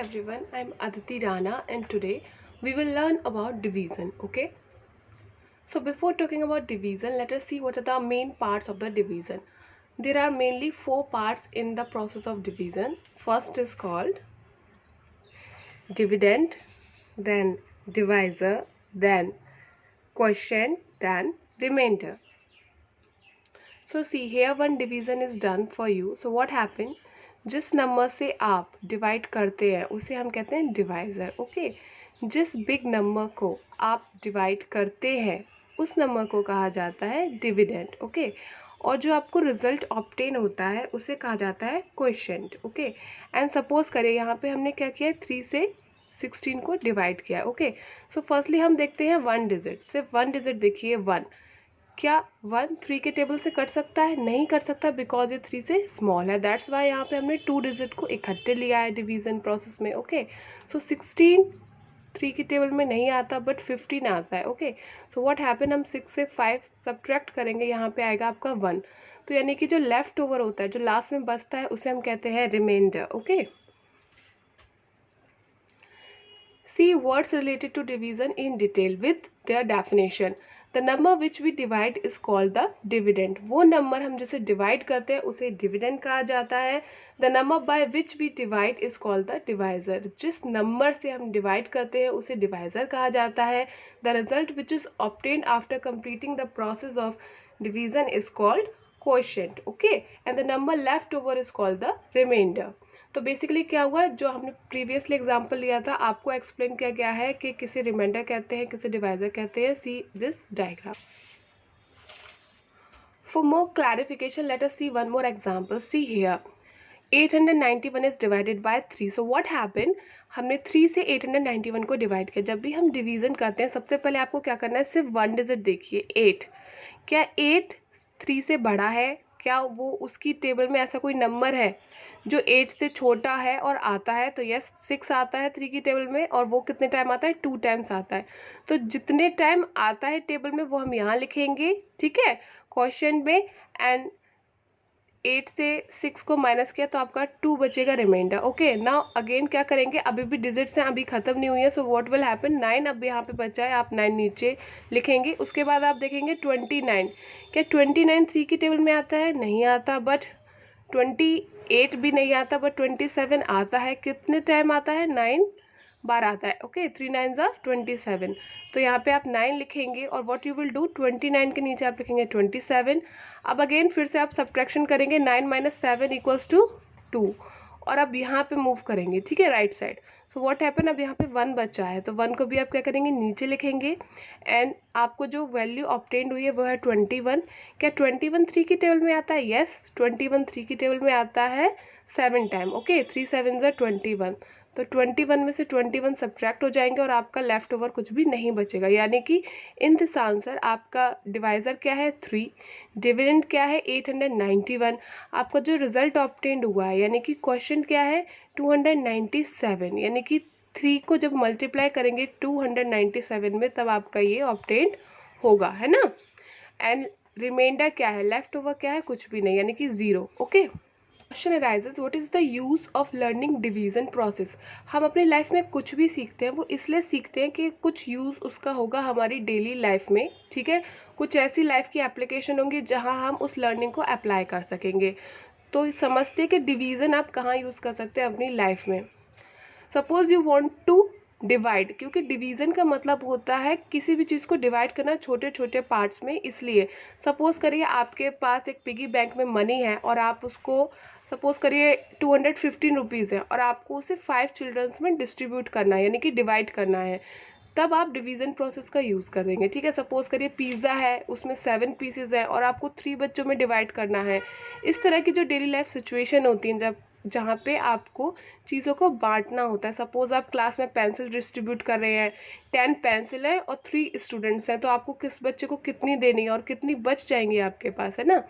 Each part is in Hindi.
everyone, I'm Aditi Rana and today we will learn about division. Okay, so before talking about division, let us see what are the main parts of the division. There are mainly four parts in the process of division. First is called dividend, then divisor, then quotient, then remainder. So see here one division is done for you. So what happened? जिस नंबर से आप डिवाइड करते हैं उसे हम कहते हैं डिवाइज़र. ओके, जिस बिग नंबर को आप डिवाइड करते हैं उस नंबर को कहा जाता है डिविडेंड. ओके, और जो आपको रिजल्ट ऑब्टेन होता है उसे कहा जाता है क्वोशिएंट. ओके, एंड सपोज करिए यहाँ पे हमने क्या किया, 3 से 16 को डिवाइड किया. ओके, सो फर्स्टली हम देखते हैं वन डिजिट. सिर्फ वन डिजिट देखिए, वन. क्या 1 3 के टेबल से कट सकता है? नहीं कट सकता, बिकॉज ये 3 से स्मॉल है. दैट्स वाई यहाँ पे हमने 2 डिजिट को इकट्ठे लिया है डिवीजन प्रोसेस में. ओके, सो 16 3 के टेबल में नहीं आता बट 15 आता है. ओके, सो व्हाट हैपन, हम 6 से 5 सब्ट्रैक्ट करेंगे, यहाँ पे आएगा आपका 1. तो यानी कि जो लेफ्ट ओवर होता है, जो लास्ट में बचता है, उसे हम कहते हैं reminder. Okay, see words related to division in detail with their definition. The number which we divide is called the dividend. वो नंबर हम जिसे डिवाइड करते हैं उसे डिविडेंड कहा जाता है. The number by which we divide is called the divisor. जिस नंबर से हम डिवाइड करते हैं उसे डिवाइजर कहा जाता है. The result which is obtained after completing the process of division is called quotient. Okay, and the number left over is called the remainder. तो बेसिकली क्या हुआ, जो हमने प्रीवियसली एग्जांपल लिया था आपको एक्सप्लेन किया गया है कि किसे रिमाइंडर कहते हैं, किसे डिवाइजर कहते हैं. See this diagram. For more clarification let us see one more example. See here 891 is divided by 3. So what happen, हमने 3 से 891 को डिवाइड किया. जब भी हम डिवीजन करते हैं सबसे पहले आपको क्या करना है, सिर्फ वन डिजिट देखिए 8. क्या 8 3 से बड़ा है? क्या वो उसकी टेबल में ऐसा कोई नंबर है जो 8 से छोटा है और आता है? तो यस, 6 आता है 3 की टेबल में, और वो कितने टाइम आता है? 2 टाइम्स आता है. तो जितने टाइम आता है टेबल में वो हम यहाँ लिखेंगे, ठीक है, क्वेश्चन में. एंड 8 से 6 को माइनस किया तो आपका 2 बचेगा रिमाइंडर. ओके, नाउ अगेन क्या करेंगे, अभी भी डिजिट्स हैं, अभी ख़त्म नहीं हुई है. सो व्हाट विल हैपन, 9 अब यहाँ पे बचा है, आप 9 नीचे लिखेंगे. उसके बाद आप देखेंगे 29. क्या 29 3 की टेबल में आता है? नहीं आता. बट 28 भी नहीं आता, बट 27 आता है. कितने टाइम आता है? 9 बार आता है. ओके, 3 9 ज़ा 27. तो यहाँ पे आप 9 लिखेंगे और व्हाट यू विल डू, 29 के नीचे आप लिखेंगे 27. अब अगेन फिर से आप सब्ट्रैक्शन करेंगे, 9 माइनस 7 इक्वल्स टू 2, और अब यहाँ पे मूव करेंगे, ठीक है, right side. So what happen, अब यहाँ पे 1 बचा है, तो 1 को भी आप क्या करेंगे, नीचे लिखेंगे. एंड आपको जो वैल्यू ऑब्टेन्ड हुई है वो है 21. क्या 21 3 की टेबल में आता है? यस, 21 3 की टेबल में आता है 7 टाइम. ओके, 3 7 ज़ा 21. तो 21 में से 21 सब्ट्रैक्ट हो जाएंगे और आपका लेफ्ट ओवर कुछ भी नहीं बचेगा. यानी कि इन दिस आंसर आपका डिवाइज़र क्या है? 3. डिविडेंड क्या है? 891. आपका जो रिजल्ट ऑब्टेन्ड हुआ है यानी कि क्वेश्चन क्या है? 297. यानी कि 3 को जब मल्टीप्लाई करेंगे 297 में तब आपका ये ऑब्टेन्ड होगा, है ना. एंड रिमाइंडर क्या है? लेफ्ट ओवर क्या है? कुछ भी नहीं, यानी कि 0. Okay, question arises, what is the use of learning division process. हम अपनी लाइफ में कुछ भी सीखते हैं वो इसलिए सीखते हैं कि कुछ यूज़ उसका होगा हमारी डेली लाइफ में, ठीक है. कुछ ऐसी लाइफ की एप्लीकेशन होंगी जहां हम उस लर्निंग को अप्लाई कर सकेंगे. तो समझते हैं कि डिवीज़न आप कहाँ यूज़ कर सकते हैं अपनी लाइफ में. Suppose you want to divide, क्योंकि डिवीज़न का मतलब होता है किसी भी चीज़ को डिवाइड करना छोटे छोटे पार्ट्स में. इसलिए सपोज़ करिए आपके पास एक पिगी बैंक में मनी है और आप उसको सपोज़ करिए 215 रुपीज़ है और आपको उसे 5 चिल्ड्रंस में डिस्ट्रीब्यूट करना है, यानी कि डिवाइड करना है. तब आप डिवीज़न प्रोसेस का यूज़ कर देंगे, ठीक है. सपोज़ करिए पिज़्ज़ा है, उसमें 7 पीसेज हैं और आपको 3 बच्चों में डिवाइड करना है. इस तरह की जो डेली लाइफ सिचुएशन होती हैं जहाँ पे आपको चीज़ों को बांटना होता है. सपोज़ आप क्लास में पेंसिल डिस्ट्रीब्यूट कर रहे हैं, 10 पेंसिल हैं और 3 स्टूडेंट्स हैं, तो आपको किस बच्चे को कितनी देनी है और कितनी बच जाएंगी आपके पास, है ना,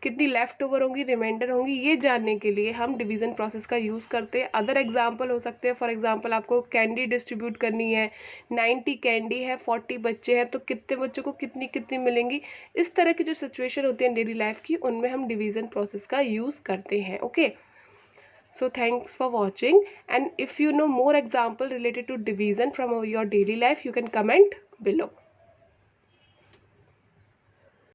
कितनी लेफ़्ट ओवर होंगी, रिमाइंडर होंगी, ये जानने के लिए हम डिवीज़न प्रोसेस का यूज़ करते हैं. अदर एग्जांपल हो सकते हैं, फॉर एग्जांपल आपको कैंडी डिस्ट्रीब्यूट करनी है, 90 कैंडी है, 40 बच्चे हैं, तो कितने बच्चों को कितनी कितनी मिलेंगी. इस तरह की जो सिचुएशन होती है डेली लाइफ की, उनमें हम डिवीज़न प्रोसेस का यूज़ करते हैं. Okay, So thanks for watching, and if you know more example related to division from your daily life, you can comment below.